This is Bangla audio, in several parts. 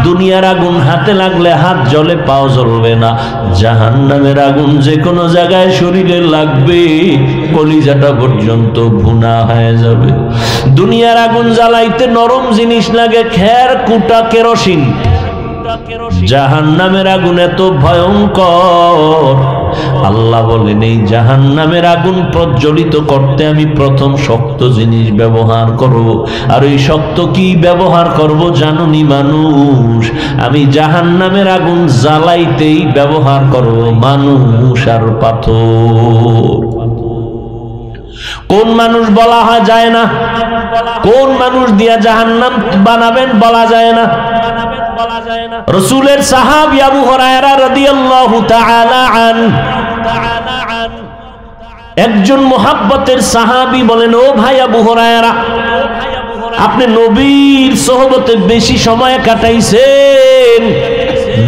দুনিয়ার আগুন হাতে লাগলে হাত জ্বলে, পাও জ্বলবে না। জাহান্নামের আগুন যে কোনো জায়গায় শরীরে লাগবে, কলিজাটা পর্যন্ত ভুনা হয়ে যাবে। দুনিয়ার আগুন জ্বালাইতে নরম জিনিস লাগে, খের কুটা কেরোসিন। জাহান্নামের আগুন এত ভয়ঙ্কর, আল্লাহ বলেন এই জাহান্নামের আগুন প্রজ্বলিত করতে আমি প্রথম শক্ত জিনিস ব্যবহার করব। আর ওই শক্ত কি ব্যবহার করব জানুনি মানুষ? আমি জাহান্নামের আগুন জ্বালাইতেই ব্যবহার করব মানুষ আর পাথর। কোন মানুষ বলা হয় যায় না, কোন মানুষ দিয়া জাহান্নাম বানাবেন বলা যায় না। রাসূলের সাহাবী আবু হুরায়রা রাদিয়াল্লাহু তাআলা আনহু একজন মুহাব্বতের সাহাবী বলেন, ও ভাই আবু হুরায়রা, আপনি নবীর সোহবতে বেশি সময় কাটাইছেন,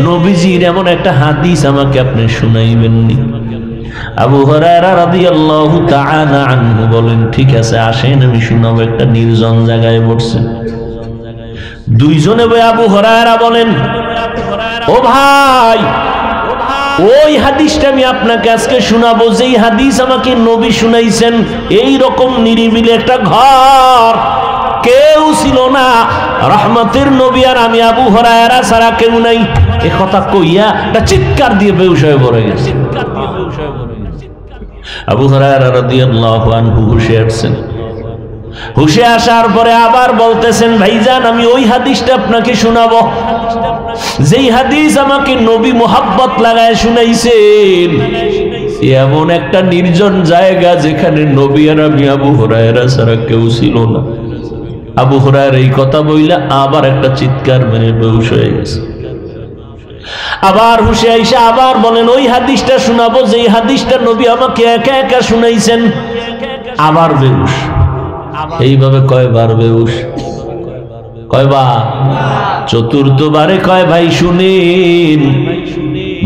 নবীজির এমন একটা হাদিস আমাকে আপনি শুনাইবেননি? আবু হুরায়রা রাদিয়াল্লাহু তাআলা আনহু বলেন, ঠিক আছে আসেন আমি শোনাবো। একটা নির্জন জায়গায় বসছে, দুইজনে বই আবু হুরায়রা বলেন, ও ভাই, ওই হাদিসটা আমি আপনাকে আজকে শোনাবো যেই হাদিস আমাকে নবী শুনাইছেন। এই রকম নিরিবিলি একটা ঘর, কেউ ছিল না, রহমতের নবী আর আমি আবু হুরায়রা ছাড়া কেউ নাই। এ কথা কইয়া একটা চিৎকার দিয়ে বেহুশ হয়ে পড়ে গেছে। আবু হুরায়রা রাদিয়াল্লাহু আনহু হুশে আসছেন। হুশে আসার পরে আবার বলতেছেন, ভাইজান আমি ওই হাদিসটা আপনাকে শোনাবো যেই হাদিস আমাকে নবী মুহাব্বত লাগায় শুনাইছেন। এমন একটা নির্জন জায়গা যেখানে নবী আর আমি আবু হুরায়রা ছাড়া কেউ ছিল না। আবু হুরায়রা এই কথা বইলা আবার একটা চিৎকার মেরে বেহুশ হয়ে গেছে। আবার হুশে আইসা আবার বলেন, ওই হাদিসটা শোনাবো যেই হাদিসটা নবী আমাকে একা একা শুনাইছেন। আবার বেহুশ। এইভাবে কয়বার বেহুশ? কয়বার? চতুর্থবারে কয়, ভাই শুনেন,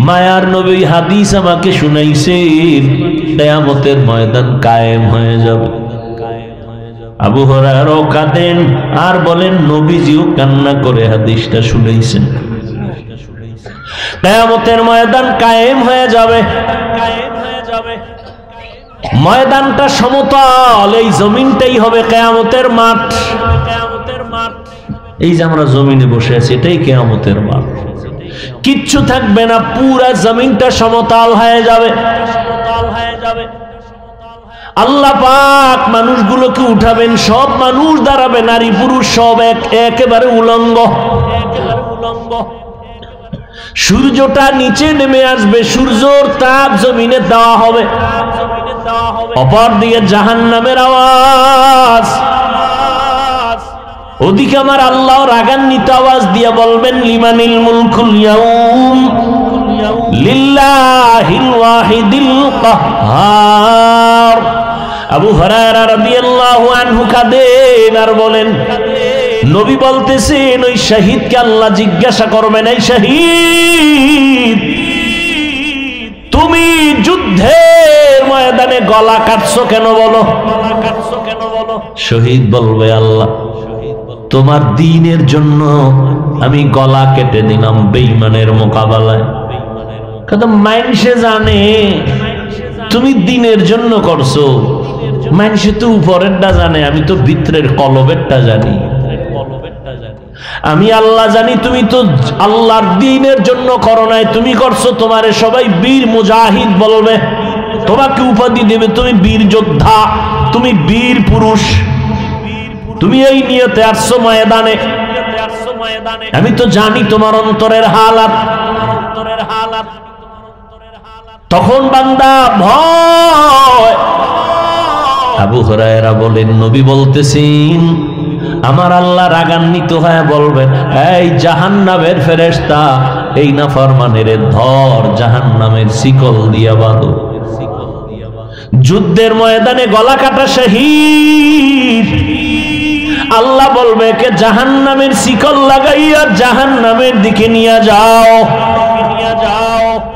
মায়ার নবী হাদিস আমাকে শুনাইছেন, কিয়ামতের ময়দান কায়েম হয়ে যাবে। আবু হুরায়রা কাঁদেন আর বলেন, নবীজিও কান্না করে হাদিসটা শুনাইছেন। কিয়ামতের ময়দান কায়েম হয়ে যাবে। ময়দানটা সমতল, এই জমিনটাই হবে কিয়ামতের মাঠ। এই যে আমরা জমিনে বসে আছি এটাই কিয়ামতের মাঠ। কিচ্ছু থাকবে না, পুরা জমিনটা সমতল হয়ে যাবে। আল্লাহ পাক মানুষগুলোকে উঠাবেন, সব মানুষ দাঁড়াবে, নারী পুরুষ সব একেবারে উলঙ্গ। সূর্যটা নিচে নেমে আসবে, সূর্যর তাপ জমিনে দেওয়া হবে। অপর দিকে জাহান্নামের আওয়াজ, ওদিকে আমার আল্লাহ রাগান্বিত আওয়াজ দিয়ে বলবেন, লিমানিল মুলকুল ইয়াউম লিল্লাহিল ওয়াহিদিল কাহ্হার। আবু হুরায়রা রাদিয়াল্লাহু আনহু কাঁদেন আর বলেন, নবী বলতেছেন ওই শহীদকে আল্লাহ জিজ্ঞাসা করবেন, এই শহীদ তুমি যুদ্ধের ময়দানে গলা কাটছো কেন বলো? শহীদ বলবে, আল্লাহ তোমার দ্বীনের জন্য আমি গলা কেটে দিলাম বেঈমানের মোকাবেলায়। কথা মানুষে জানে তুমি দ্বীনের জন্য করছো, মানুষে তো উপরেরটা জানে, আমি তো ভিতরের কলবেরটা জানি। আমি আল্লাহ জানি তুমি তো আল্লাহর দ্বীনের জন্য করো নাই, তুমি করছো। তোমারে সবাই বীর মুজাহিদ বলবে, তোমাকে উপাধি দেবে তুমি বীর যোদ্ধা, তুমি বীর পুরুষ, তুমি এই নিয়তে আসছো ময়দানে। আমি তো জানি তোমার অন্তরের হালাত। তখন বান্দা ভয়। আবু হুরায়রা বলেন, নবী বলতেছেন আমার আল্লাহ রাগান্বিত হয়ে বলবেন, এই জাহান্নামের ফেরেশতা, এই নাফরমানের ধর, জাহান্নামের শিকল দিয়া বাঁধো। যুদ্ধের ময়দানে গলা কাটা শহীদ, আল্লাহ বলবে কে জাহান্নামের শিকল লাগাইয়া জাহান্নামের দিকে নিয়ে যাও।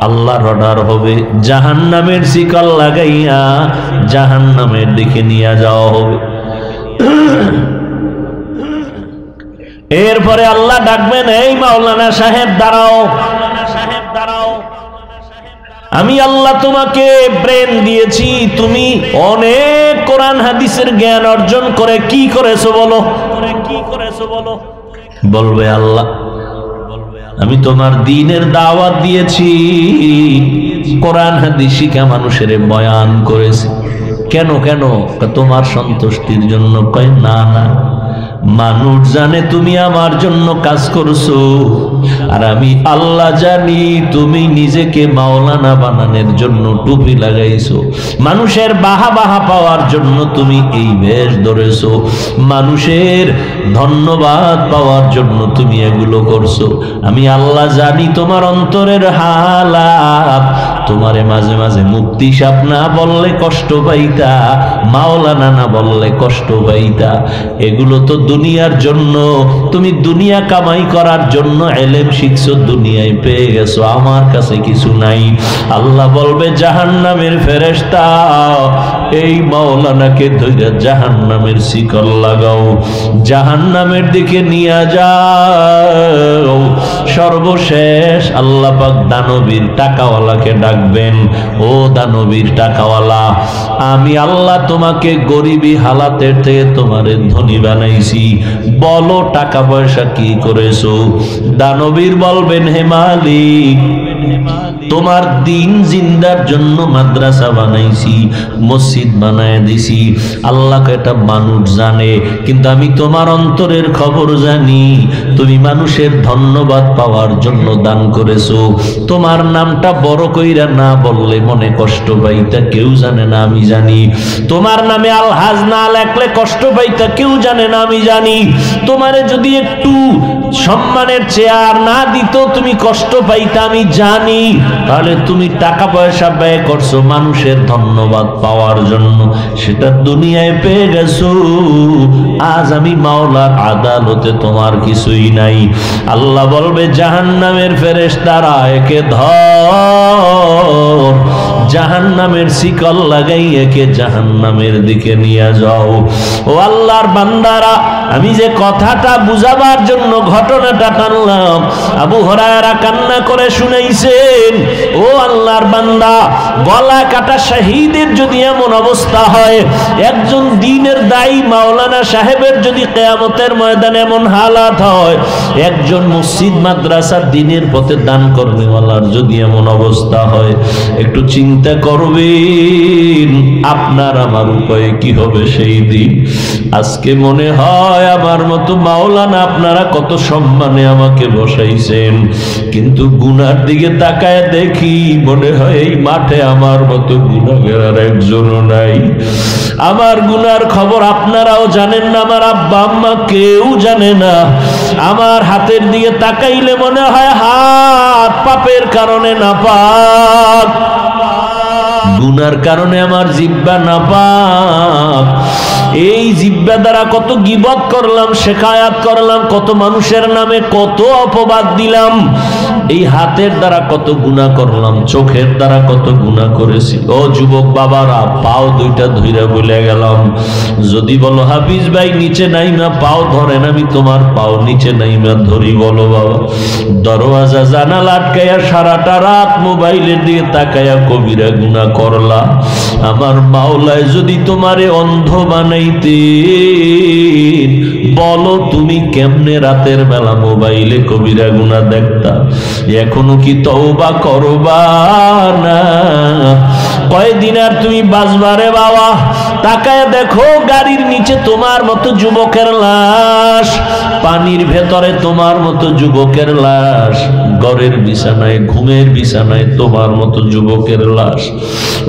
আল্লাহর অর্ডার হবে, জাহান্নামের শিকল লাগাইয়া জাহান্নামের দিকে নিয়ে যাওয়া হবে। এরপরে আল্লাহ ডাকবেন, এই মাওলানা সাহেব দাঁড়াও, আমি আল্লাহ তোমাকে ব্রেন দিয়েছি, তুমি অনেক কোরআন হাদিসের জ্ঞান অর্জন করে কি করেছো বলো? বলবে আল্লাহ আমি তোমার দ্বীনের দাওয়াত দিয়েছি, কোরআন হাদিস শিখা মানুষের বয়ান করেছি। কেন কেন? তোমার সন্তুষ্টির জন্য। কয় না না, মানুষ জানে তুমি আমার জন্য কাজ করছো, আর আমি আল্লাহ জানি তুমি নিজেকে মাওলানা বানানোর জন্য টুপি লাগাইছো, মানুষের বাহা বাহা পাওয়ার জন্য তুমি এই বেশ ধরেছো, মানুষের ধন্যবাদ পাওয়ার জন্য তুমি এগুলো করছো। আমি আল্লাহ জানি তোমার অন্তরের হালাত, তোমারে মাঝে মাঝে মুক্তি সাপ না বললে কষ্ট পাইতা, মাওলানা না বললে কষ্ট পাইতা। এগুলো তো দুনিয়ার জন্য, তুমি দুনিয়া কামাই করার জন্য এলেম শিখছো, দুনিয়ায় পেয়ে গেছো, আমার কাছে কিছু নাই। আল্লাহ বলবে জাহান্নামের ফেরেশতা এই মাওলানাকে ধরে জাহান্নামের শিকল লাগাও, জাহান্নামের দিকে নিয়ে যাও। সর্বশেষ আল্লাহ পাক দানবীর টাকাওয়ালাকে ডাকবেন, ও দানবীর টাকাওয়ালা, আমি আল্লাহ তোমাকে গরিবী হালাতের থেকে তোমারে ধনী বানাইছি, বলো টাকা পয়সা কি করেছো? দানবীর বলবেন, হে মালিক তোমার দিন জিন্দার জন্য মাদ্রাসা বানাইছি, মসজিদ বানায় দিছি। আল্লাহকে এটা মানুষ জানে, কিন্তু আমি তোমার অন্তরের খবর জানি, তুমি মানুষের ধন্যবাদ পাওয়ার জন্য দান করেছো। তোমার নামটা বড় কইরা না বললে মনে কষ্ট পাইতা, কেউ জানে না আমি জানি। তোমার নামে আলহাজ না লেখলে কষ্ট পাইতা, কেউ জানে না আমি জানি। তোমারে যদি একটু সম্মানের চেয়ার না দিত তুমি কষ্ট পাইতা, আমি জানি। তাহলে তুমি টাকা পয়সা ব্যয় করছো মানুষের ধন্যবাদ পাওয়ার জন্য, সেটা দুনিয়ায় পেয়ে গেছো। আজ আমি মাওলার আদালতে তোমার কিছুই নাই। আল্লাহ বলবে জাহান্নামের ফেরেশতারা একে ধর, জাহান্নামের শিকল লাগাই একে জাহান্নামের দিকে নিয়ে যাও। ও আল্লাহর বান্দারা, আমি যে কথাটা বুঝাবার জন্য ঘটনাটা টানলাম, আবু হুরায়রা কান্না করে শুনাইছেন। ও আল্লাহর বান্দা, গলা কাটা শহীদের যদি এমন অবস্থা হয়, একজন দ্বীনের দায়ী মাওলানা সাহেবের যদি কিয়ামতের ময়দানে এমন হালাত হয়, একজন মসজিদ মাদ্রাসার দ্বীনের পথে দান কর্মীওয়ালার যদি এমন অবস্থা হয়, একটু চিন্তা করবেন আপনার আমার উপায়ে কি হবে সেই দিন। আজকে মনে হয় আমার মতো মাওলানা আপনারা কত সম্মানে আমাকে বসাইছেন, কিন্তু গুনার দিকে তাকায় দেখি মনে হয় এই মাঠে আমার মতো গুনাহগার আর একজনও নাই। আমার গুনার খবর আপনারাও জানেন না, আমার আব্বা আম্মা কেউ জানে না। আমার হাতের দিকে তাকাইলে মনে হয় হাত পাপের কারণে নাপাক, গুনার কারণে আমার জিহ্বা নাপাক। এই জিহ্বা দ্বারা কত গীবত করলাম, শেখায়াত করলাম, কত মানুষের নামে কত অপবাদ দিলাম। এই হাতের দ্বারা কত গুনাহ করলাম, চোখের দ্বারা কত গুনাহ করেছি। ও যুবক বাবারা, পাও দুইটা ধইরা বলে গেলাম, যদি বলো হাফিজ ভাই নিচে নাইমা পাও ধরেন, আমি তোমার পাও নিচে নাইমা ধরি। বলো বাবা, দরওয়াজা জানালা আটকায়া সারাটা রাত মোবাইলের দিকে তাকায়া কবিরা গুনাহ করলা। আমার মাওলায় যদি তোমারে অন্ধ বানাইতেন, বলো তুমি কেমনে রাতের বেলা মোবাইলে কবিরা গুনাহ দেখতা? এখনো কি তওবা করবা না? কয়দিন আর তুমি বাঁচবারে বাবা? তাকায় দেখো গাড়ির নিচে তোমার মতো যুবকের লাশ, পানির ভেতরে তোমার মতো যুবকের লাশ, ঘরের বিছানায় ঘুমের বিছানায় তোমার মতো যুবকের লাশ।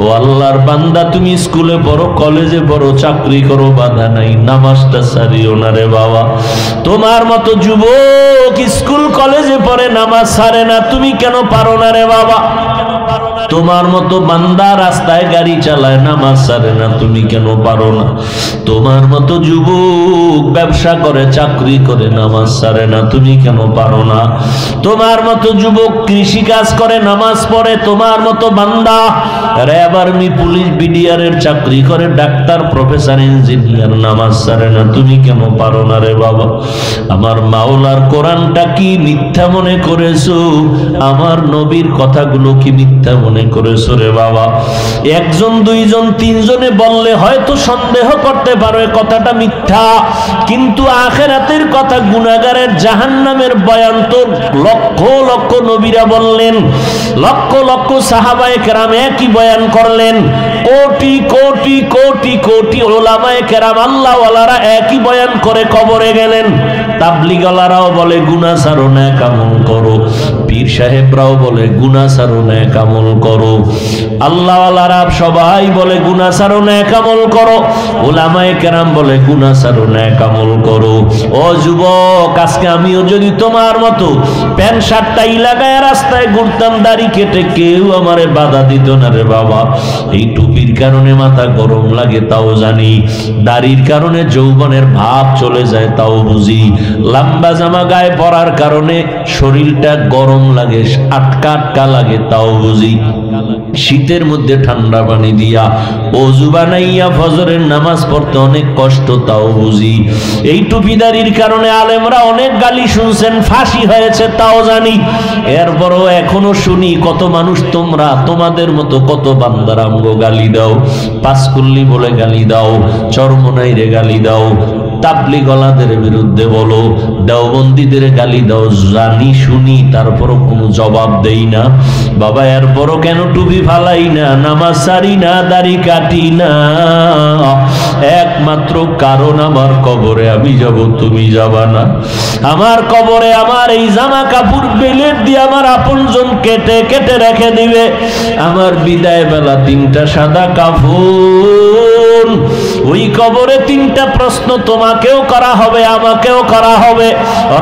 ও আল্লাহর বান্দা, তুমি স্কুলে পড়ো, কলেজে পড়ো, চাকরি করো, বাধা নাই, নামাজটা ছাড়িও না রে বাবা। তোমার মতো যুবক স্কুল কলেজে পড়ে, নামাজ ছাড়ে না, তুমি কেন পারো না রে বাবা? তোমার মতো বান্দা রাস্তায় গাড়ি চালায় নামাজ ছাড়ে না, তুমি কেন পারো না? তোমার মতো যুবক ব্যবসা করে চাকরি করে নামাজ ছাড়ে না, তুমি কেন পারো না? তোমার মতো যুবক কৃষি কাজ করে নামাজ পড়ে, তোমার মতো বান্দা র্যাব আর্মি পুলিশ বিডিআর এর চাকরি করে, ডাক্তার প্রফেসর ইঞ্জিনিয়ার নামাজ ছাড়ে না, তুমি কেন পারো না রে বাবা? আমার মাওলার কোরআনটা কি মিথ্যা মনে করেছো? আমার নবীর কথাগুলো কি মিথ্যা মনে করেছো রে বাবা? একজন দুইজন তিনজনে বললে হয়তো সন্দেহ করতে পারো এ কথাটা মিথ্যা, কিন্তু আখিরাতের কথা, গুনাহগারের জাহান্নামের বয়ান তো লক্ষ লক্ষ নবীরা বললেন, লক্ষ লক্ষ সাহাবায়ে কেরাম একই বয়ান করলেন, কোটি কোটি কোটি কোটি উলামায়ে কেরাম আল্লাহওয়ালারা একই বয়ান করে কবরে গেলেন। তাবলীগওয়ালারাও বলে গুনাহ ছাড়ো, নেক আমল করো, পীর সাহেবরাও বলে গুনাহ ছাড়ো, নেক আমল করো, আল্লাহওয়ালারা সবাই বলে গুনাহ ছাড়ো, নেক আমল করো, উলামায়ে কেরাম বলে গুনাহ ছাড়ো, নেক আমল করো। ও যুবক, আজকে আমিও যদি তোমার মতো প্যান্ট শার্টটাই লাগায় রাস্তায় ঘুরতাম, দাড়ি কেটে, কেউ আমারে বাধা দিত না রে বাবা। এই টুপির কারণে মাথা গরম লাগে তাও জানি, দাড়ির কারণে যৌবনের ভাব চলে যায় তাও বুঝি, লম্বা জামা গায়ে পরার কারণে শরীরটা গরম লাগে, আটকা আটকা লাগে তাও বুঝি, শীতের মধ্যে ঠান্ডা পানি দিয়া ওযু বানাইয়া ফজরের নামাজ পড়তে অনেক কষ্ট তাও বুঝি। এই টুপিদারির কারণে আলেমরা অনেক গালি শুনছেন, ফাঁসি হয়েছে তাও জানি, এরপরও এখনো শুনি কত মানুষ তোমরা তোমাদের মতো কত বান্দার আমগো গালি দাও, পাঁচকুল্লি বলে গালি দাও, চরমনাইরে গালি দাও, তাবলীগওয়ালাদের বিরুদ্ধে বলো, দেওবন্দীদের গালি দাও, জানি শুনি, তারপরও কোনো জবাব দেই না বাবা। এরপরও কেন টুপি ফালাই না, নামাজ ছাড়ি না, দাড়ি কাটি না? একমাত্র কারণ আমার কবরে আমি যাব, তুমি যাবা না। আমার কবরে আমার এই জামা কাপড় বেলেট দিয়ে আমার আপনজন কেটে কেটে রেখে দিবে। আমার বিদায় বেলা তিনটা সাদা কাফন, ওই কবরে তিনটা প্রশ্ন তোমাকেও করা হবে, আমাকেও করা হবে।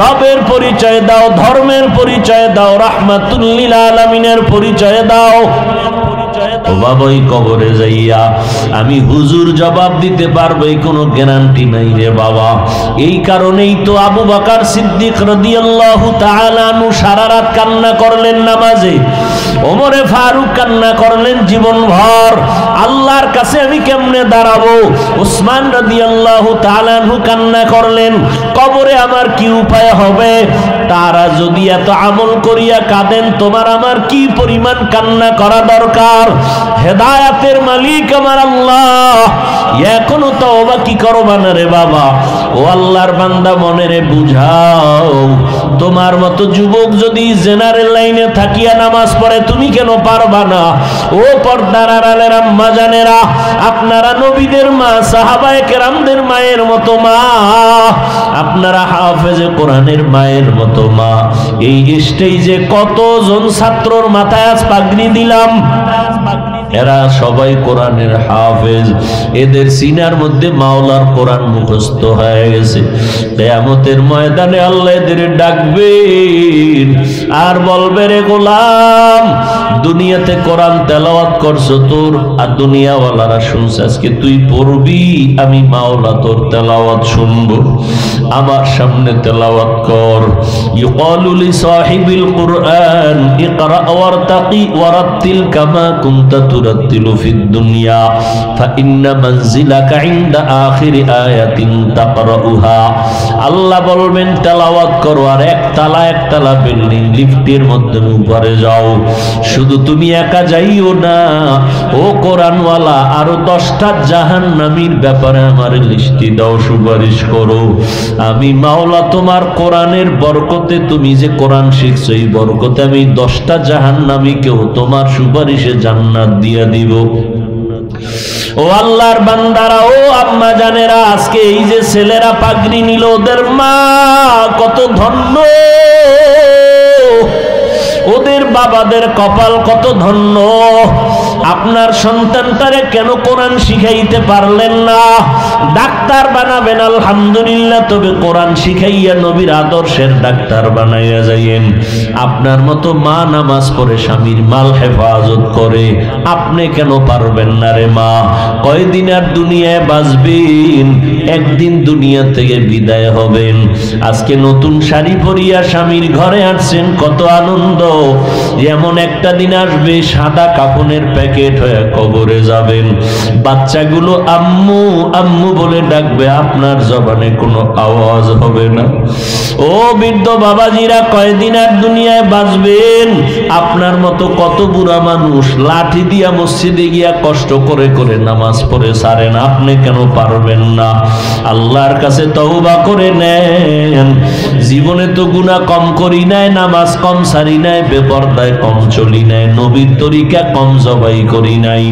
রবের পরিচয় দাও, ধর্মের পরিচয় দাও, রাহমাতুল লিল আলামিনের পরিচয় দাও। ও বাবা, ওই কবরে যাইয়া আমি হুজুর জবাব দিতে পারবো এই কোনো গ্যারান্টি নাই রে বাবা। এই কারণেই তো আবু বকর সিদ্দিক রাদিয়াল্লাহু তাআলা আনহু সারা রাত কান্না করলেন নামাজে, ওমরে ফারুক কান্না করলেন জীবনভর, আল্লাহর কাছে আমি কেমনে দাঁড়াবো। উসমান রাদিয়াল্লাহু তাআলা আনহু কান্না করলেন, কবরে আমার কি উপায় হবে। তারা যদি এত আমল করিয়া কাঁদেন, তোমার আমার কি পরিমাণ কান্না করা দরকার। হেদায়েতের মালিক আমার আল্লাহ, এখনো তওবা কি করবা না রে বাবা। ও আল্লাহর বান্দা, মনেরে বুঝাও, তোমার মতো যুবক যদি জেনারেল লাইনে থাকিয়া নামাজ পড়ে, তুমি কেন পারবা না? ও পর্দার আড়ালের আম্মা জানেরা, আপনারা নবীদের মা, সাহাবায়ে কেরামদের মায়ের মতো মা, আপনারা হাফেজে কোরআনের মায়ের মতো মা। এই স্টেজে কতজন ছাত্রর মাথায় আজ পাগড়ি দিলাম, এরা সবাই কোরআনের হাফেজ, এদের সিনার মধ্যে মাওলার কোরআন মুখস্থ হয়ে গেছে। কিয়ামতের ময়দানে আল্লাহ এদের ডাকবেন আর বলবে, রে গোলাম, দুনিয়াতে কোরআন তেলাওয়াত করছো তোর, আর দুনিয়াওয়ালারা শুনছে, আজকে তুই পড়বি, আমি মাওলা তোর তেলাওয়াত শুনবো, আমার সামনে তেলাওয়াত কর। ইউকালু লি সাহিবিল কুরআন ইকরা ওয়ারতাকি ওয়ারাত্তিল কামা কুনতা তুরাত্তিলু ফিদ দুনিয়া ফাইন্না মানজিলাকা ইনদা আখিরি আয়াতিন তাকরাউহা। আল্লাহ বলবেন তেলাওয়াত করো, আর একতলা বিল্ডিং লিফটের মধ্যে উপরে যাও। শুধু তুমি একা যাইও না, ও কোরআনওয়ালা, আরো 10টা জাহান্নামীর ব্যাপারে আমার লিস্টি দাও, সুপারিশ করো। আমি মাওলা তোমার কোরআনের বরকতে, তুমি যে কোরআন শিখছো এই বরকতে আমি 10টা জাহান্নামীকেও তোমার সুপারিশে জান্নাত দিয়ে দিব। ও আল্লাহর বান্দারা, ও আম্মা জানেরা, আজকে এই যে ছেলেরা পাগড়ি নিল, ওদের মা কত ধন্য, ওদের বাবাদের কপাল কত ধন্য। আপনার সন্তানটারে কেন কোরআন শিখাইতে পারলেন না? ডাক্তার বানাবেন আলহামদুলিল্লাহ, তবে কোরআন শিখাইয়া নবীর আদর্শের ডাক্তার বানাইয়া যাইয়েন। আপনার মতো মা নামাজ পড়ে স্বামীর মাল হেফাজত করে, আপনি কেন পারবেন না রে মা? কয়দিন আর দুনিয়ায় বাঁচবেন, একদিন দুনিয়া থেকে বিদায় হবেন। আজকে নতুন শাড়ি পরিয়া স্বামীর ঘরে আসছেন, কত আনন্দ। এমন একটা দিন আসবে সাদা কাফনের প্যাকেট হয়ে কবরে যাবেন। বাচ্চাগুলো আম্মু আম্মু বলে ডাকবে, আপনার জবানে কোনো আওয়াজ হবে না। ও বৃদ্ধ বাবাজিরা, কয়দিন আর দুনিয়ায় বাঁচবেন? আপনার মতো কত বুড়া মানুষ লাঠি দিয়া মসজিদে গিয়া কষ্ট করে করে নামাজ পড়ে সারেন, আপনি কেন পারবেন না? আল্লাহর কাছে তওবা করে নেন। জীবনে তো গুনাহ কম করি নাই, নামাজ কম সারি নাই, বেপরদায় কম চলি নাই, নবীর তরিকা কম জবাই করি নাই।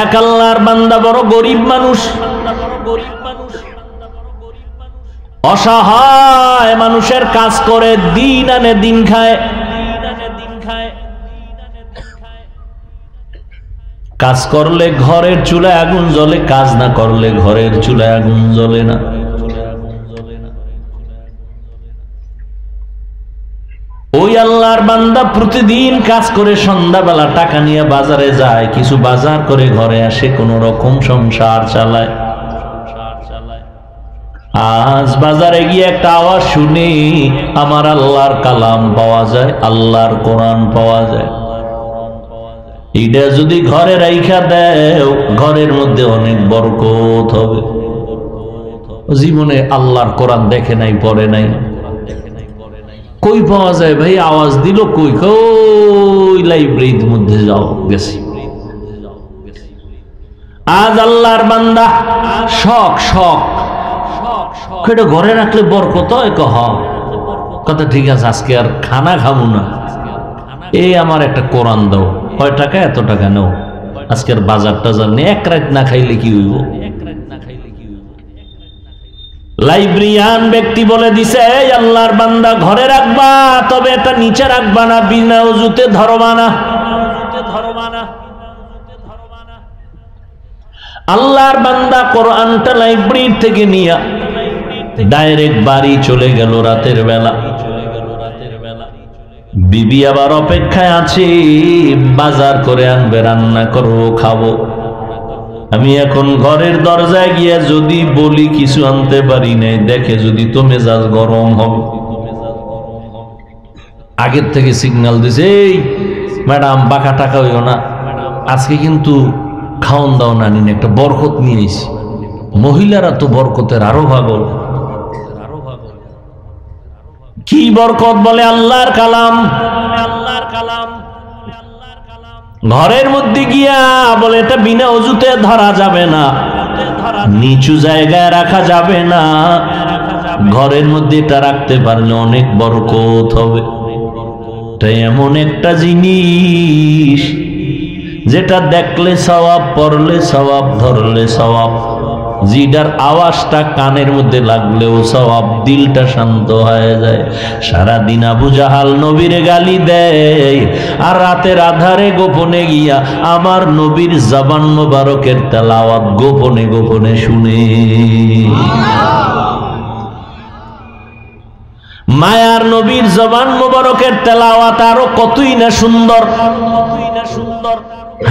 এক আল্লাহর বান্দা বড় গরিব মানুষ, অসহায় মানুষের কাজ করে দিন আনে দিন খায়। কাজ করলে ঘরের চুলায় আগুন জ্বলে, কাজ না করলে ঘরের চুলায় আগুন জ্বলে না। ওই আল্লাহর বান্দা প্রতিদিন কাজ করে সন্ধ্যাবেলা টাকা নিয়ে বাজারে যায়, কিছু বাজার করে ঘরে আসে, কোন রকম সংসার চালায়। আজ বাজারে গিয়ে একটা আওয়াজ শুনি, আমার আল্লাহর কালাম পাওয়া যায়, আল্লাহর কোরআন পাওয়া যায়। এটা যদি ঘরে রাইখা দেও, ঘরের মধ্যে অনেক বরকত হবে। জীবনে আল্লাহর কোরআন দেখে নাই, পড়ে নাই, কই পাওয়া যায় ভাই? আওয়াজ দিল কই? কই লাইব্রেরির মধ্যে যাও, গেছি। আজ আল্লাহর বান্দা শখ শখ এটা ঘরে রাখলে বরকত হয়। কথা ঠিক আছে, আজকে আর খানা খাবো না, এই আমার একটা কোরআন দাও। কয় টাকা? এত টাকা নাও। আজকে আর বাজার টাজার নেই, এক রাত না খাইলে কি হইব? লাইব্রেরিয়ান ব্যক্তি বলে দিছে, এই আল্লাহর বান্দা ঘরে রাখবা, তবে এটা নিচে রাখবা না, বিনা ওযুতে ধরবা না। আল্লাহর বান্দা কোরআনটা লাইব্রেরি থেকে নিয়ে ডাইরেক্ট বাড়ি চলে গেল রাতের বেলা। বিবি আবার অপেক্ষায় আছে, বাজার করে আনবে, রান্না করবো, খাবো। আমি এখন ঘরের দরজায় গিয়া যদি বলি কিছু আনতে পারি নাই, দেখে যদি তো মেজাজ গরম হবে। আগের থেকে সিগন্যাল দিছে, এই ম্যাডাম বাঁকা টাকা হইও না, আজকে কিন্তু খাওন দাও না, নিন একটা বরকত নিয়ে এসি। মহিলারা তো বরকতের আরো পাগল। কি বরকত? বলে আল্লাহর কালাম। ঘরের মধ্যে গিয়া বলে এটা বিনা ওযুতে ধরা যাবে না, নিচু জায়গায় রাখা যাবে না, ঘরের মধ্যে এটা রাখতে পারলে অনেক বরকত হবে। এটা এমন একটা জিনিস যেটা দেখলে সওয়াব, পড়লে সওয়াব, ধরলে সওয়াব, জিডার আওয়াজটা কানের মধ্যে লাগলেও সওয়াব, দিলটা শান্ত হয়ে যায়। সারাদিন আবু জাহাল নবীরে গালি দেয়, আর রাতের আধারে গোপনে গিয়া আমার নবীর জবান মোবারকের তেলাওয়াত গোপনে গোপনে শুনে। মায়ার নবীর জবান মোবারকের তেলাওয়াত আরো কতই না সুন্দর।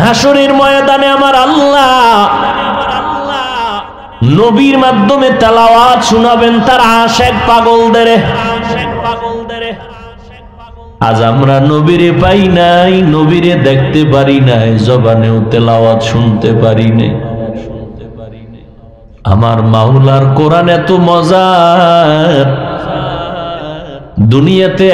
হাসরের ময়দানে আমার আল্লাহ নবীর মাধ্যমে তেলাওয়াত শোনাবেন তার আশিক পাগলদের। আজ আমরা নবীরে পাই নাই, নবীরে দেখতে পারি নাই, জবানেও তেলাওয়াত শুনতে পারি নাই। আমার মাওলার কোরআন এত মজার, দুনিয়াতে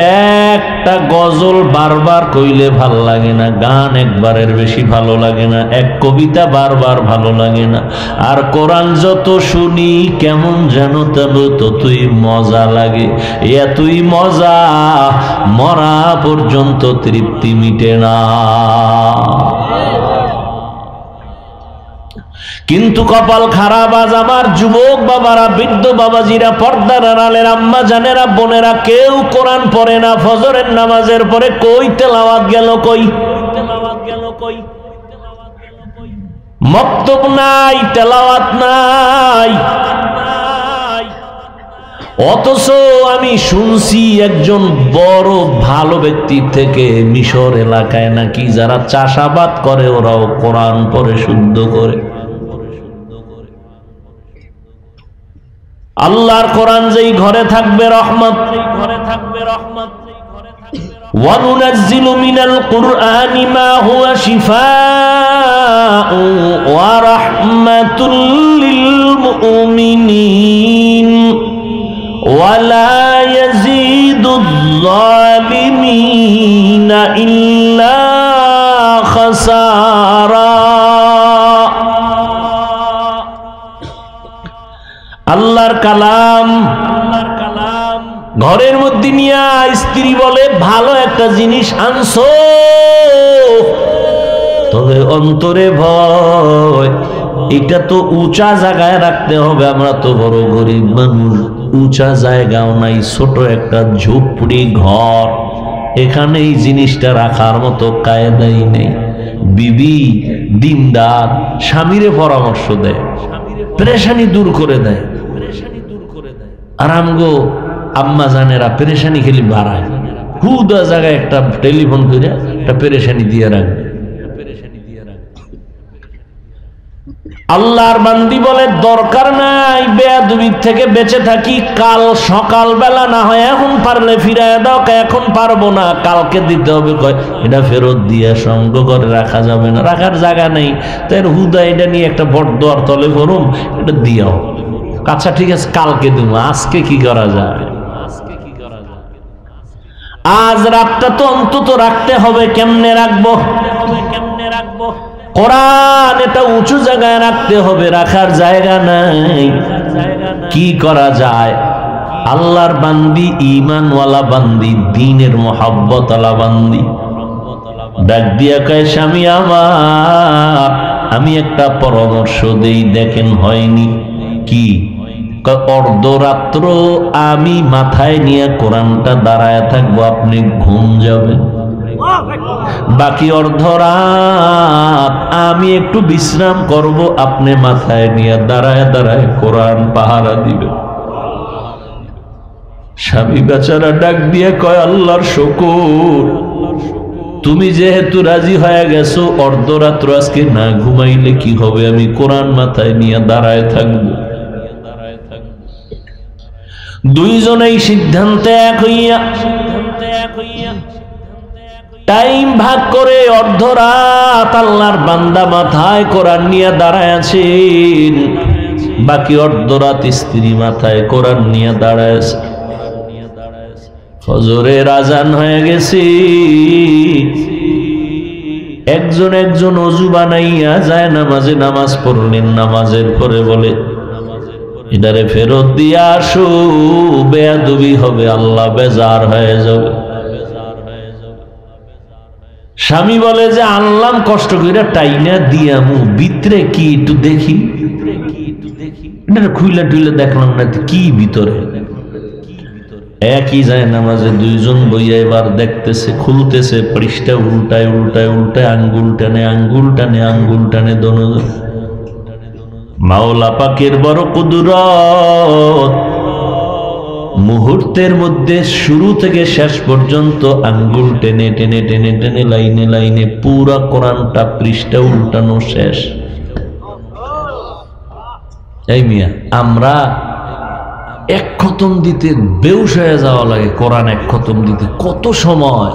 একটা গজল বারবার কইলে ভালো লাগে না, গান একবারের বেশি ভালো লাগে না, এক কবিতা বারবার ভালো লাগে না। আর কোরআন যত শুনি কেমন যেন ততই মজা লাগে। এতই মজা মরা পর্যন্ত তৃপ্তি মিটে না। কিন্তু কপাল খারাপ, আজ আমার যুবক বাবারা, বৃদ্ধ বাবাজিরা, পর্দার আড়ালের আম্মা জানেরা, বোনেরা, কেউ কোরআন পড়ে না। ফজরের নামাজের পরে কই তেলাওয়াত গেল, কই মক্তব নাই, তেলাওয়াত নাই। অথচ আমি শুনছি একজন বড় ভালো ব্যক্তির থেকে মিশর এলাকায় নাকি যারা চাষাবাদ করে ওরাও কোরআন পড়ে শুদ্ধ করে। আল্লাহর কোরআন যেই ঘরে থাকবে রহমত, وَنُنَزِّلُ مِنَ الْقُرْآنِ مَا هُوَ شِفَاءٌ وَرَحْمَةٌ لِلْمُؤْمِنِينَ وَلَا يَزِيدُ الظَّالِمِينَ إِلَّا خَسَارًا। আল্লাহর কালাম ঘরের মধ্যে নিয়া স্ত্রী বলে ভালো একটা জিনিস আনছো, তবে অন্তরে ভয়, এটা তো উঁচা জায়গায় রাখতে হবে। আমরা তো বড় গরিব মানুষ, উঁচা জায়গাও নাই, ছোট একটা ঝুপড়ি ঘর, এখানে এই জিনিসটা রাখার মতো কায়দাই নেই। বিবি দিনদার স্বামীরে পরামর্শ দেয়, পেরেশানি দূর করে দেয়। আর আমগো আম্মা জানেরা পেরেশানি খেলি বাড়ায়, হুদা জায়গায় একটা টেলিফোন করে একটা পেরেশানি দিয়ে রাখবে। আল্লাহর বান্দি বলে দরকার নাই, বেয়াদবির থেকে বেঁচে থাকি, কাল সকাল বেলা না হয় এখন পারলে ফিরায় দাও, এখন পারবো না কালকে দিতে হবে। কয় এটা ফেরত দিয়ে সঙ্গ করে রাখা যাবে না, রাখার জায়গা নেই, তাই হুদা এটা নিয়ে একটা বটদোয়ার তলে করুম, এটা দিয়াও। আচ্ছা ঠিক আছে কালকে দেব, আজকে কি করা যায়? আজ রাতটা তো অন্তত রাখতে হবে। কেমনে রাখবো? কোরআন এটা উঁচু জায়গায় রাখতে হবে, রাখার জায়গা নাই, কি করা যায়? আল্লাহর বান্দি, ঈমানওয়ালা বান্দি, দ্বীনের মুহাব্বতওয়ালা বান্দি ডাক দিয়া কয় স্বামী আমার, আমি একটা পরামর্শ দেই, দেখেন হয়নি কি? অর্ধরাত্র আমি মাথায় নিয়ে কোরআনটা দাঁড়ায় থাকবো, আপনি ঘুম যাবেন, বাকি অর্ধরাত আমি একটু বিশ্রাম করব, আপনি মাথায় নিয়ে দাঁড়ায় দাঁড়ায় কোরআন পাহারা দিবেন। স্বামী বেচারা ডাক দিয়ে কয় আল্লাহর শুকর, তুমি যেহেতু রাজি হয়ে গেছো, অর্ধরাত্র আজকে না ঘুমাইলে কি হবে, আমি কোরআন মাথায় নিয়ে দাঁড়ায় থাকবো। দুইজনেই সিদ্ধান্তে এক হইয়া টাইম ভাগ করে অর্ধরাত আল্লাহর বান্দা মাথায় কোরআন নিয়ে দাঁড়ায় আছেন, বাকি অর্ধরাত স্ত্রী মাথায় কোরআন নিয়ে দাঁড়ায় আছে। ফজরের আজান হয়ে গেছে, একজন একজন ওযু বানাইয়া যায় নামাজে নামাজ পড়লেন, নামাজের পরে বলে এটারে ফেরত দিয়ে আসো, বেয়াদবি হবে, আল্লাহ বেজার হয়ে যাবে। স্বামী বলে যে আনলাম কষ্ট করে টাইনা দিয়ামু, ভিতরে কি একটু দেখি, এটা খুইলা টুইলা দেখলাম না কি ভিতরে। একই যায় নামাজে দুইজন বইয়া এবার দেখতেছে, খুলতেছে পৃষ্ঠা, উল্টায় উল্টায় উল্টায় আঙ্গুল টানে আঙ্গুল টানে আঙ্গুল টানে দোনোজন। মাওলা পাকের বড় কুদরত, মুহূর্তের মধ্যে শুরু থেকে শেষ পর্যন্ত আঙ্গুল টেনে টেনে টেনে টেনে লাইনে লাইনে পুরা কোরআনটা পৃষ্ঠা উল্টানো শেষ। এই মিয়া, আমরা এক খতম দিতে বেউস হয়ে যাওয়া লাগে, কোরআন এক খতম দিতে কত সময়।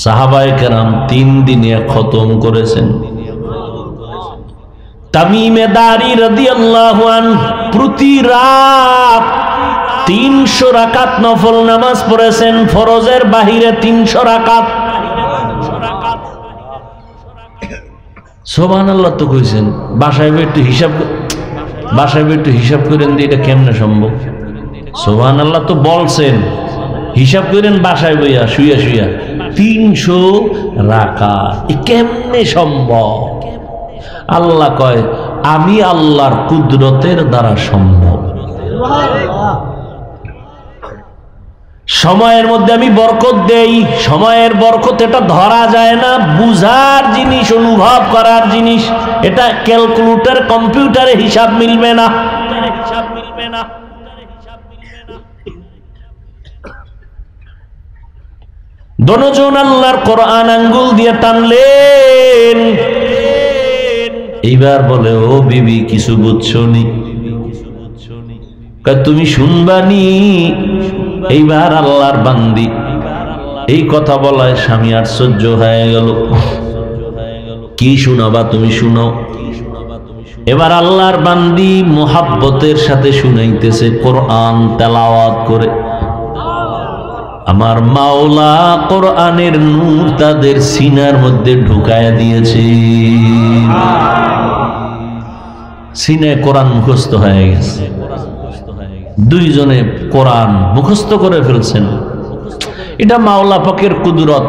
সাহাবায়ে কেরাম 3 দিনে খতম করেছেন। তামিমে দারি রাদিয়াল্লাহু আনহু প্রতি রাত 300 রাকাত নফল নামাজ পড়েছেন, ফরজের বাহিরে 300 রাকাত। সুবহানাল্লাহ তো কইছেন, বাসায় একটু হিসাব করেন যে এটা কেমনে সম্ভব। সুবহানাল্লাহ তো বলছেন, হিসাব করেন বাসায় বইয়া শুইয়া শুইয়া 300 রাকাত, কেমনে সম্ভব? আল্লাহ কয় আমি আল্লাহর কুদরতের দ্বারা সম্ভব। সময়ের মধ্যে আমি বরকত দেই, সময়ের বরকত এটা ধরা যায় না, বুঝার জিনিস, অনুভব করার জিনিস। এটা ক্যালকুলেটর কম্পিউটারে হিসাব মিলবে না। দোনোজন আল্লাহর কোরআন আঙ্গুল দিয়ে টানলেন। এইবার বলে, ও বিবি কিছু বুঝছো নি? তুমি শুনবানি? এইবার আল্লাহর বান্দি এই কথা বলায় স্বামী আশ্চর্য হয়ে গেল। কি শুনাবা তুমি? শুনো। এবার আল্লাহর বান্দি মুহাব্বতের সাথে শুনাইতেছে কোরআন তেলাওয়াত করে। আমার মাওলা কোরআনের নূর তাদের সিনার মধ্যে ঢুকায়া দিয়েছে। সিনায় কোরআন মুখস্থ হয়ে গেছে। দুইজনে কোরআন মুখস্থ করে ফেলছেন। এটা মাওলা পাকের কুদরত,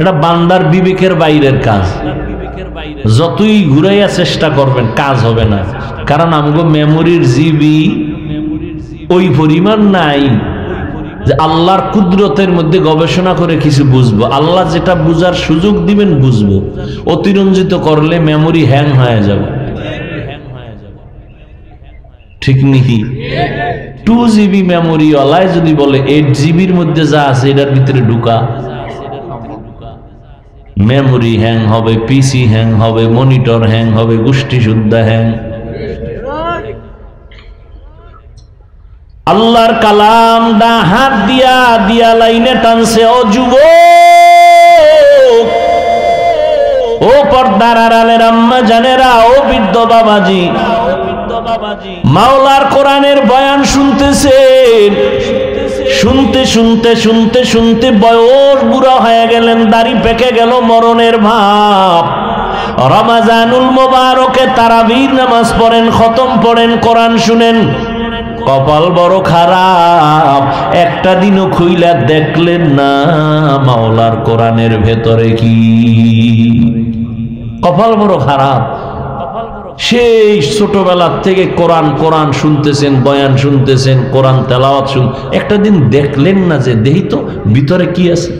এটা বান্দার বিবেকের বাইরের কাজ। যতই ঘুরাইয়া চেষ্টা করবেন কাজ হবে না, কারণ আমগো মেমোরির জিবি ওই পরিমাণ নাই যে আল্লাহর কুদরতের মধ্যে গবেষণা করে কিছু বুঝবো। আল্লাহ যেটা বুঝার সুযোগ দিবেন বুঝবো। অতিরঞ্জিত করলে মেমোরি হ্যাং হয়ে যাবে। ঠিক নেই? 2 GB মেমোরি ওয়ালায় যদি বলে 8 GBর মধ্যে যা আছে এটার ভিতরে ঢুকা, মেমোরি হ্যাং হবে, পিসি হ্যাং হবে, মনিটর হ্যাং হবে, গোষ্ঠী শুদ্ধ হ্যাং। আল্লাহর কালাম দা হাত দিয়া দিয়া লাইনে টানছে। ও যুবক, ও পর্দার আড়ালের আম্মা জানেরা, ও বৃদ্ধ বাবাজি, মাওলার কোরআনের বয়ান শুনতেছেন। শুনতে শুনতে শুনতে শুনতে বয়স বুড়া হয়ে গেলেন, দাড়ি পেকে গেল, মরণের ভাব। রমাজানুল মোবারকে তারাবির নামাজ পড়েন, খতম পড়েন, কোরআন শুনেন, কপাল বড় খারাপ। একটা দিনও খুইলা দেখলেন না মাওলার কোরআনের ভেতরে কি। কপাল বড় খারাপ। সেই ছোটবেলার থেকে কোরআন কোরআন শুনতেছেন, বয়ান শুনতেছেন, কোরআন তেলাওয়াত শুন, একটা দিন দেখলেন না যে দেহি তো ভিতরে কি আছে।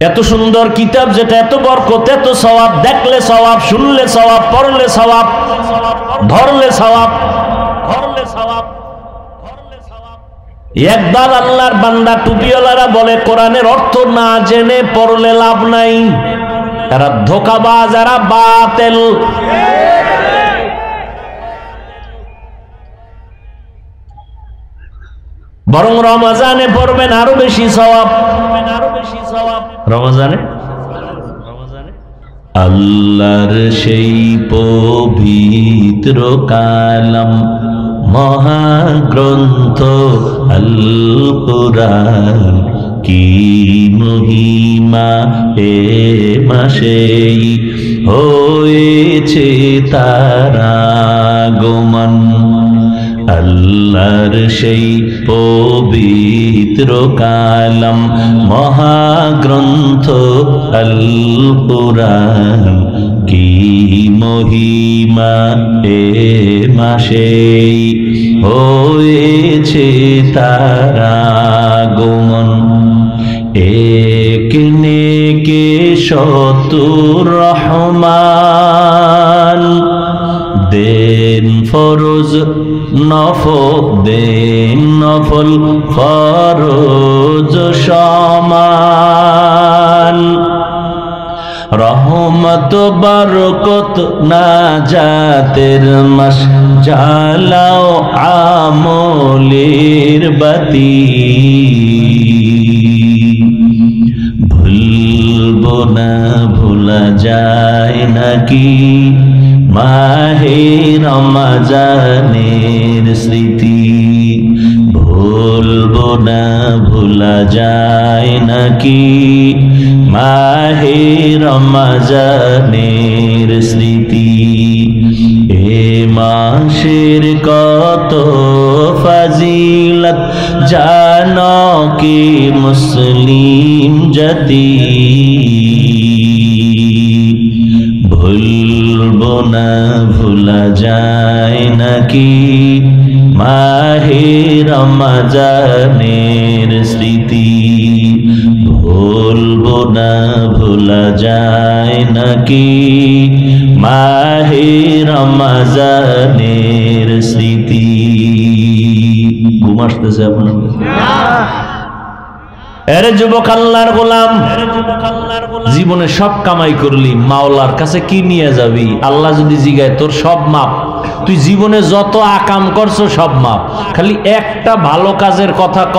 এত সুন্দর কিতাব যেটা এত বরকত, এত সওয়াব, দেখলে সওয়াব, শুনলে সওয়াব, পড়লে সওয়াব, ধরলে সওয়াব, ধরলে সওয়াব। একদল আল্লাহর বান্দা টুপিওয়ালারা বলে কোরআনের অর্থ না জেনে পড়লে লাভ নাই, এরা ধোঁকাবাজ, এরা বাতিল। বরং রমজানে পড়বেন আরো বেশি সওয়াব, আরো বেশি সওয়াব রমজানে। আল্লাহর সেই পবিত্র কালাম মহাগ্রন্থ আল কুরআন, কি মহিমা এ মাসেই হয়েছে তার আগমন। আল্লাহর সেই পবিত্র কালাম মহাগ্রন্থ আল কুরআন, কি মহিমা এ মাসেই হয়েছে তার আগমন। এক নেকে শতুর রহমান, দেন ফরজ নফল, দেন নফল ফরজ সমান। রহমত বরকত নাজাতের মাস, জ্বালাও আমলের বাতি। ভুলবো না ভোলা যায় নাকি মাহে রমজানের স্মৃতি। ভুলবো না ভোলা যায় নাকি মাহে রমজানের স্মৃতি। এ মাসের কত ফাজিলত জানো কি মুসলিম জাতি। ভুলবো না ভোলা যায় নাকি মাহে রমজানের স্মৃতি। ভুলবো না ভোলা যায় নাকি মাহে রমজানের স্মৃতি। ঘুম আসতেছে আপনার? এরে যুবক আল্লাহর গোলাম, জীবনে সব কামাই করলি, মাওলার কাছে কি নিয়ে যাবি? আল্লাহ যদি জিগায় তোর সব মাপ, তুই জীবনে যত আকাম করছো সব মাপ, খালি একটা ভালো কাজের কথা ক,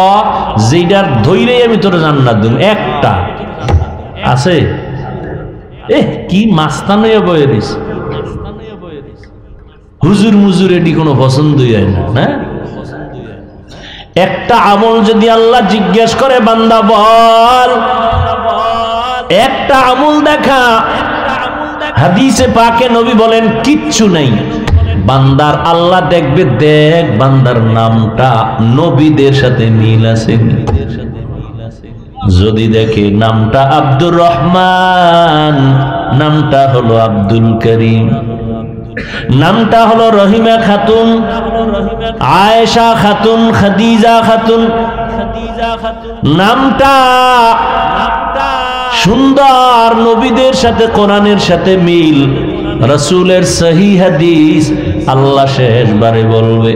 যেটার ধৈরেই আমি তোর জান্নাত দেব। একটা আছে? কি মাস্তান হয়ে বয়ে দিস, হুজুর মুজুর এটি কোনো পছন্দই হয় না। একটা আমল যদি আল্লাহ জিজ্ঞেস করে বান্দা বল, একটা আমল দেখা, হাদিসে পাকে নবী বলেন কিচ্ছু নাই, বান্দার আল্লাহ দেখবে, দেখ বান্দার নামটা নবীদের সাথে মিল আছে। যদি দেখে নামটা আব্দুর রহমান, নামটা হলো আব্দুল করিম, নামটা হলো রহিমা খাতুন, আয়েশা খাতুন, খাদিজা খাতুন, নামটা সুন্দর, নবীদের সাথে কোরআনের সাথে মিল, রাসূলের সহিহ হাদিস, আল্লাহ শেষবারে বলবে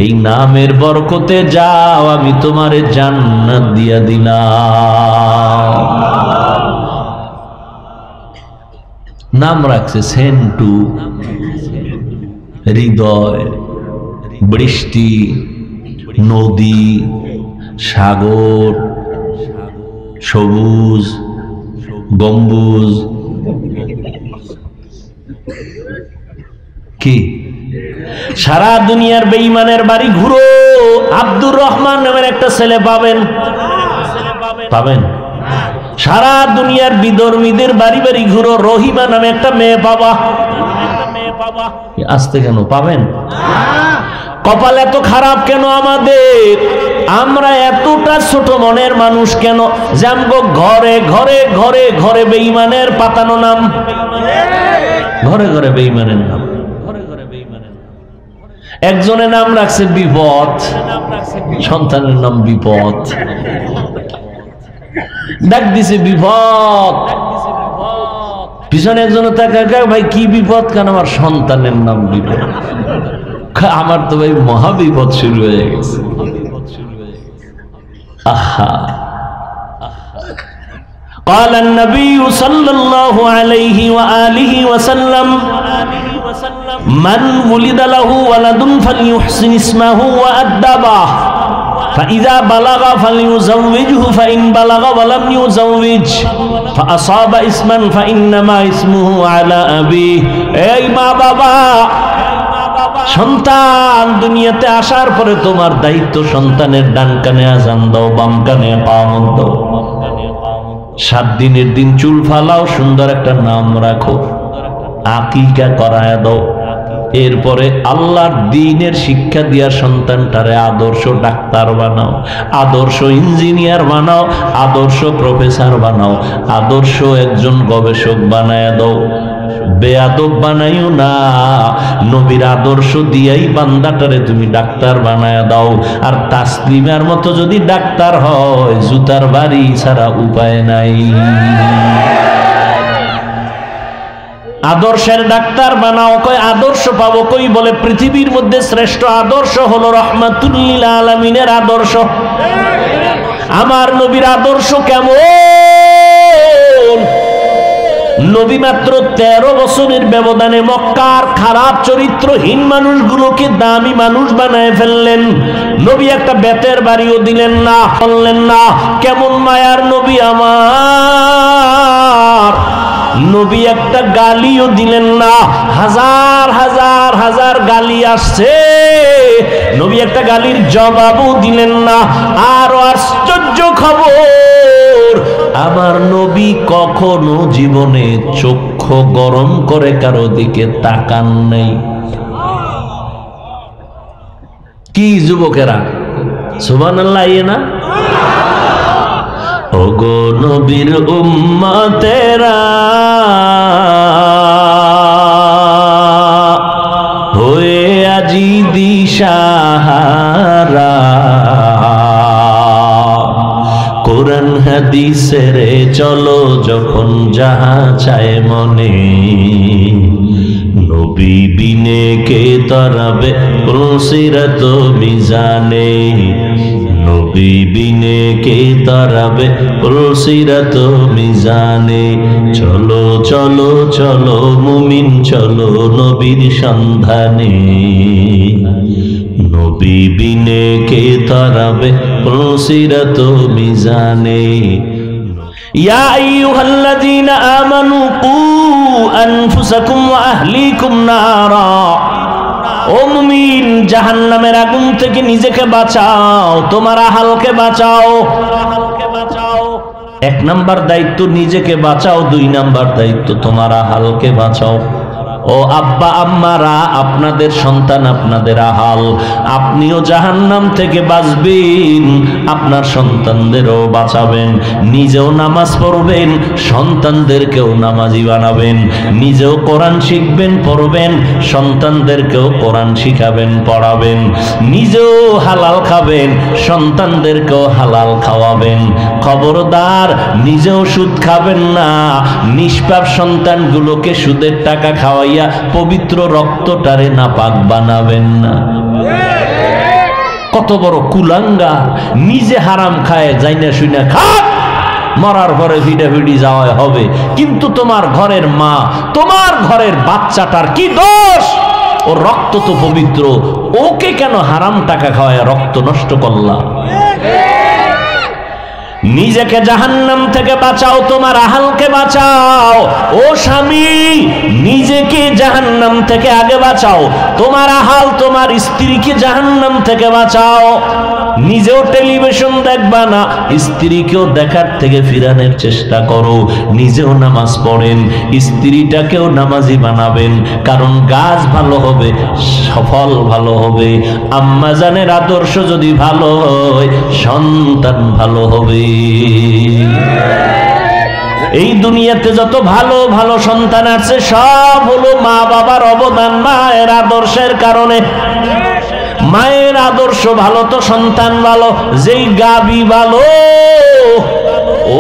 এই নামের বরকতে যাও, আমি তোমারে জান্নাত দিয়া দিলাম। নাম রাখছে সেন্টু, হৃদয়, বৃষ্টি, নদী, সাগর, সবুজ, গম্বুজ, কি সারা দুনিয়ার বেঈমানের বাড়ি ঘুরো, আব্দুর রহমান নামের একটা ছেলে পাবেন, পাবেন। সারা দুনিয়ার বিধর্মীদের বাড়ি বাড়ি ঘুরো, রহিমা নামে একটা মেয়ে পাবা। আসতে কেন পাবেন? কপাল এত খারাপ কেন আমাদের? আমরা এতটা ছোট মনের মানুষ কেন যে আমগো ঘরে ঘরে ঘরে ঘরে বেঈমানের পাতানো নাম, ঘরে ঘরে বেঈমানের নাম। একজনের নাম রাখছে বিপদ, সন্তানের নাম বিপদ, ডাক দিছে বিপদ, পিছনে একজন তাকায়, ভাই কি বিপদ? কেন? আমার সন্তানের নাম বিপদ। আমার তো ভাই মহা বিপদ শুরু হয়ে গেছে। আহা, قال النبي صلى الله عليه وآله وسلم من ولد له ولد فليحسن اسمه وأدبه فإذا بلغ فليزوجه فإن بلغ ولم يزوج فأصاب اسما فإنما اسمه على أبيه। এই মা বাবা, সন্তান দুনিয়াতে আসার পরে তোমার দায়িত্ব সন্তানের ডান কানে আজান দাও, বাম কানে ইকামত দাও। 7 দিনের দিন চুল ফালাও, সুন্দর একটা নাম রাখো, আকিকা করায় দাও। এরপরে আল্লাহর দ্বীনের শিক্ষা দিয়া সন্তানটারে আদর্শ ডাক্তার বানাও, আদর্শ ইঞ্জিনিয়ার বানাও, আদর্শ প্রফেসর বানাও, আদর্শ একজন গবেষক বানায় দাও। বেয়াদব বানাইও না, নবীর আদর্শ দিয়াই বান্দাটারে তুমি ডাক্তার বানায় দাও। আর তাসলিমার মতো যদি ডাক্তার হয়, জুতার বাড়ি ছাড়া উপায় নাই। আদর্শের ডাক্তার বানাও, কই আদর্শ পাবো কই? বলে পৃথিবীর মধ্যে শ্রেষ্ঠ আদর্শ হলো রহমাতুল লিল আলামিনের আদর্শ। আমার নবীর আদর্শ কেমন? নবী মাত্র 13 বছরের ব্যবধানে মক্কার খারাপ চরিত্রহীন মানুষগুলোকে দামি মানুষ বানায় ফেললেন। নবী একটা বেতের বাড়িও দিলেন না, বললেন না কেমন মায়ার নবী আমার। নবী একটা গালিও দিলেন না, হাজার হাজার হাজার গালি আসছে, নবী একটা গালির জবাবও দিলেন না। আরো আশ্চর্য খবর, আমার নবী কখনো জীবনে চক্ষু গরম করে কারো দিকে তাকান নাই। কি যুবকেরা, সুবহানাল্লাহ না? ওগো নবীর উম্মতেরা, হয়ে আজি দিশাহারা, কোরআন হাদিসের চলো যখন যাহা চায় মনে, নবী বিনে কে তরাবে পুলসিরাত মিজানে, নবী বিনে কে তরাবে পুলসিরাত মিজানে। চলো চলো চলো মুমিন চলো নবীর সন্ধানে, নবী বিনে কে তরাবে পুলসিরাত মিজানে। ইয়া আইয়ুহাল্লাযীনা আমানু কু আনফুসাকুম ওয়া আহলিকুম নারা, ও মুমিন জাহান্নামের আগুন থেকে নিজেকে বাঁচাও, তোমার আহালকে বাঁচাও। এক নাম্বার দায়িত্ব নিজেকে বাঁচাও, দুই নাম্বার দায়িত্ব তোমার আহালকে বাঁচাও। ও আব্বা আম্মারা, আপনাদের সন্তান আপনাদের আহাল, আপনিও জাহান্নাম থেকে বাঁচবেন, আপনার সন্তানদেরও বাঁচাবেন। নিজেও নামাজ পড়বেন, সন্তানদেরকেও নামাজি বানাবেন। নিজেও কোরআন শিখবেন পড়বেন, সন্তানদেরকেও কোরআন শিখাবেন পড়াবেন। নিজেও হালাল খাবেন, সন্তানদেরকেও হালাল খাওয়াবেন। খবরদার নিজেও সুদ খাবেন না, নিষ্পাপ সন্তানগুলোকে সুদের টাকা খাওয়াই পবিত্র রক্তটারে নাপাক বানাবেন না। কত বড় কুলাঙ্গা, নিজে হারাম খায়, যাই না শুই না খাক, মরার পরে ভিডাভিডি যাওয়া হবে, কিন্তু তোমার ঘরের মা, তোমার ঘরের বাচ্চাটার কি দোষ? ও রক্ত তো পবিত্র, ওকে কেন হারাম টাকা খাওয়ায় রক্ত নষ্ট করলা? নিজেকে জাহান্নাম থেকে বাঁচাও, তোমার আহালকে বাঁচাও। ও স্বামী, নিজেকে জাহান্নাম থেকে আগে বাঁচাও, তোমার আহাল তোমার স্ত্রীকে জাহান্নাম থেকে বাঁচাও। নিজেও টেলিভিশন দেখবা না, স্ত্রীকেও দেখার থেকে ফিরানোর চেষ্টা করো। নিজেও নামাজ পড়েন, স্ত্রীটাকেও নামাজি বানাবেন, কারণ গাছ ভালো হবে, সফল ভালো হবে। আম্মা জানের আদর্শ যদি ভালো হয়, সন্তান ভালো হবে। এই দুনিয়াতে যত ভালো ভালো সন্তান আছে, সব হলো মা বাবার অবদান, মায়ের আদর্শের কারণে। মায়ের আদর্শ ভালো তো সন্তান ভালো। যেই গাবি ভালো,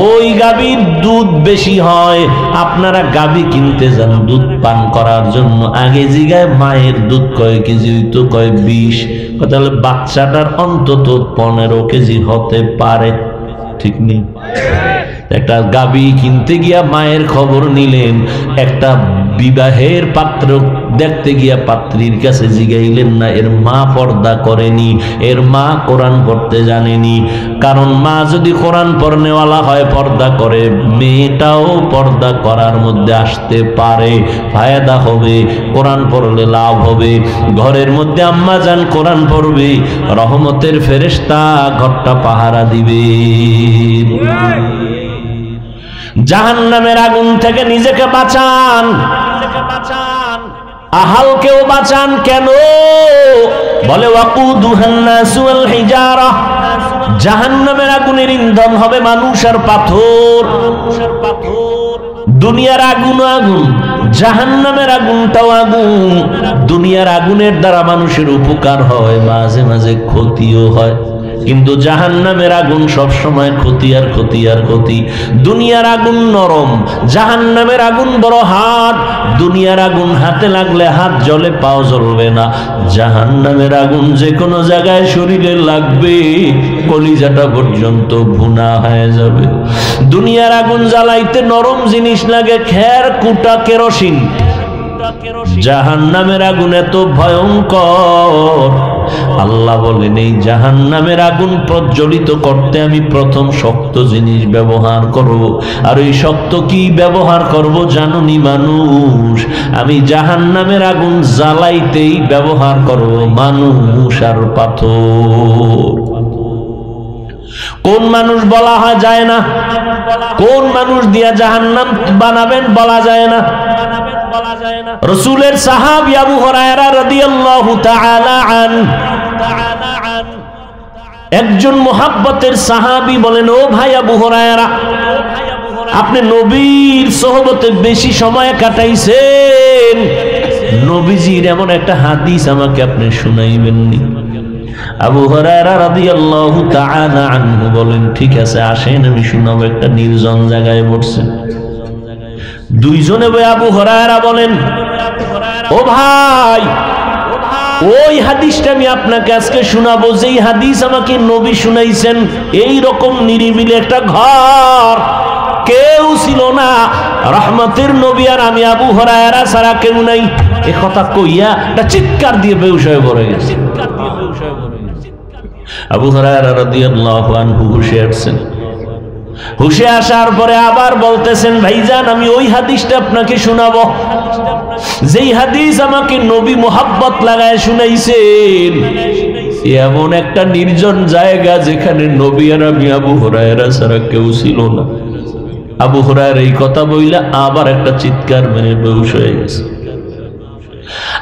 ওই গাবির দুধ বেশি হয়। আপনারা গাবি কিনতে যান দুধ পান করার জন্য, আগে জিগায় মায়ের দুধ কয় কেজি হইতো, কয় 20। তাহলে বাচ্চাটার অন্তত 15 কেজি হতে পারে, ঠিক নেই? একটা গাবি কিনতে গিয়া মায়ের খবর নিলেন, একটা বিবাহের পাত্র দেখতে গিয়া পাত্রীর কাছে জিগাইলেন না এর মা পর্দা করেনি, এর মা কোরআন পড়তে জানেনি। কারণ মা যদি কোরআন পড়নেওয়ালা হয়, পর্দা করে, মেয়েটাও পর্দা করার মধ্যে আসতে পারে, ফায়দা হবে, কোরআন পড়লে লাভ হবে। ঘরের মধ্যে আম্মা জান কোরআন পড়বে, রহমতের ফেরেশতা ঘরটা পাহারা দিবে। জাহান্নামের আগুন থেকে নিজেকে বাঁচান, আহালকেও বাঁচান। কেন? বলে ওয়াকুদুহান নাসু ওয়াল হিজারা, জাহান্নামের আগুনের ইন্ধন হবে মানুষ আর পাথর। দুনিয়ার আগুন আগুন, জাহান্নামের আগুনটাও আগুন। দুনিয়ার আগুনের দ্বারা মানুষের উপকার হয়, মাঝে মাঝে ক্ষতিও হয়, কিন্তু জাহান্নামের আগুন সব সময় ক্ষতি আর ক্ষতি আর ক্ষতি। দুনিয়ার আগুন নরম, জাহান্নামের আগুন বড় হাত। দুনিয়ার আগুন হাতে লাগলে হাত জ্বলে, পাও জ্বলবে না। জাহান্নামের আগুন যে কোনো জায়গায় শরীরে লাগবে, কলিজাটা পর্যন্ত ভুনা হয়ে যাবে। দুনিয়ার আগুন জ্বালাইতে নরম জিনিস লাগে, খের কুটা কেরোসিন। জাহান্নামের আগুন এত ভয়ঙ্কর, আল্লাহ বলেন এই জাহান্নামের আগুন প্রজ্বলিত করতে আমি প্রথম শক্ত জিনিস ব্যবহার করব। আর ওই শক্ত কি ব্যবহার করব জানুনি মানুষ? আমি জাহান্নামের আগুন জ্বালাইতেই ব্যবহার করব মানুষ আর পাথর। কোন মানুষ বলা হয় যায় না, কোন মানুষ দিয়া জাহান্নাম বানাবেন বলা যায় না। রাসূলের সাহাবী আবু হুরায়রা রাদিয়াল্লাহু তাআলা আনহু একজন মুহাব্বতের সাহাবী বলেন, ও ভাই আবু হুরায়রা, আপনি নবীর সোহবতে বেশি সময় কাটাইছেন, নবীজির এমন একটা হাদিস আমাকে আপনি শুনাইবেননি? আবু হুরায়রা রাদিয়াল্লাহু তাআলা আনহু বলেন, ঠিক আছে আসেন আমি শোনাবো। একটা নির্জন জায়গায় বসছেন, দুইজনে বই আবু হুরায়রা বলেন, ও ভাই, ওই হাদিসটা আমি আপনাকে আজকে শোনাবো যেই হাদিস আমাকে নবী শুনাইছেন। এই রকম নিরিবিলি একটা ঘর, কেউ ছিল না, রহমতের নবী আর আমি আবু হুরায়রা ছাড়া কেউ নাই। এ কথা কইয়া একটা চিৎকার দিয়ে বেহুশ হয়ে পড়ে গেছে। আবু হুরায়রা রাদিয়াল্লাহু আনহু হুশে আসছেন। হুশে আসার পরে আবার বলতেছেন, ভাইজান আমি ওই হাদিসটা আপনাকে শোনাবো যেই হাদিস আমাকে নবী মুহাব্বত লাগায় শুনাইছেন। এমন একটা নির্জন জায়গা যেখানে নবী আর আমি আবু হুরায়রা ছাড়া কেউ ছিল না। আবু হুরায়রা এই কথা বইলা আবার একটা চিৎকার মেরে বেহুশ হয়ে গেছে।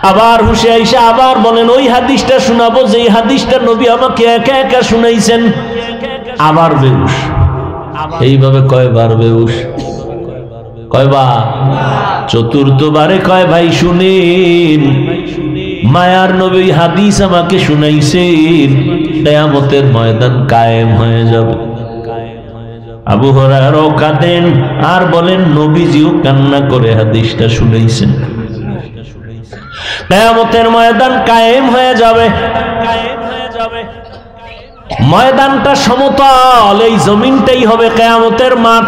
আবার হুশে আইসা আবার বলেন, ওই হাদিসটা শোনাবো যেই হাদিসটা নবী আমাকে একা একা শুনাইছেন। আবার বেহুশ। এইভাবে কয়বার বেহুশ? কয়বার? চতুর্থবারে কয়, ভাই শুনেন, মায়ার নবী হাদিস আমাকে শুনাইছেন, কিয়ামতের ময়দান কায়েম হয়ে যাবে। আবু হুরায়রা কাঁদেন আর বলেন, নবীজিও কান্না করে হাদিসটা শুনাইছেন। কিয়ামতের ময়দান কায়েম হয়ে যাবে। ময়দানটা সমতল, এই জমিনটাই হবে কিয়ামতের মাঠ।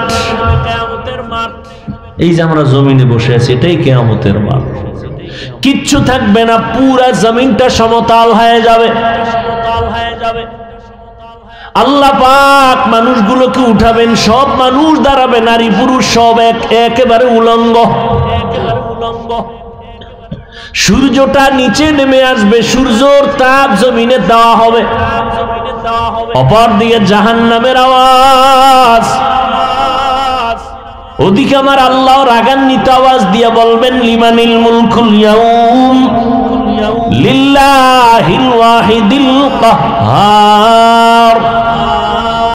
এই যে আমরা জমিনে বসে আছি, এটাই কিয়ামতের মাঠ। কিচ্ছু থাকবে না, পুরা জমিনটা সমতল হয়ে যাবে। আল্লাহ পাক মানুষগুলোকে উঠাবেন, সব মানুষ দাঁড়াবে, নারী পুরুষ সব একেবারে উলঙ্গ। সূর্যটা নিচে নেমে আসবে, সূর্যর তাপ জমিনে দেওয়া হবে। অপর দিকে জাহান্নামের আওয়াজ। ওদিকে আমার আল্লাহ রাগান্বিত আওয়াজ দিয়ে বলবেন, লিমানিল মুলকুল ইয়াউম লিল্লাহিল ওয়াহিদিল কাহ্হার।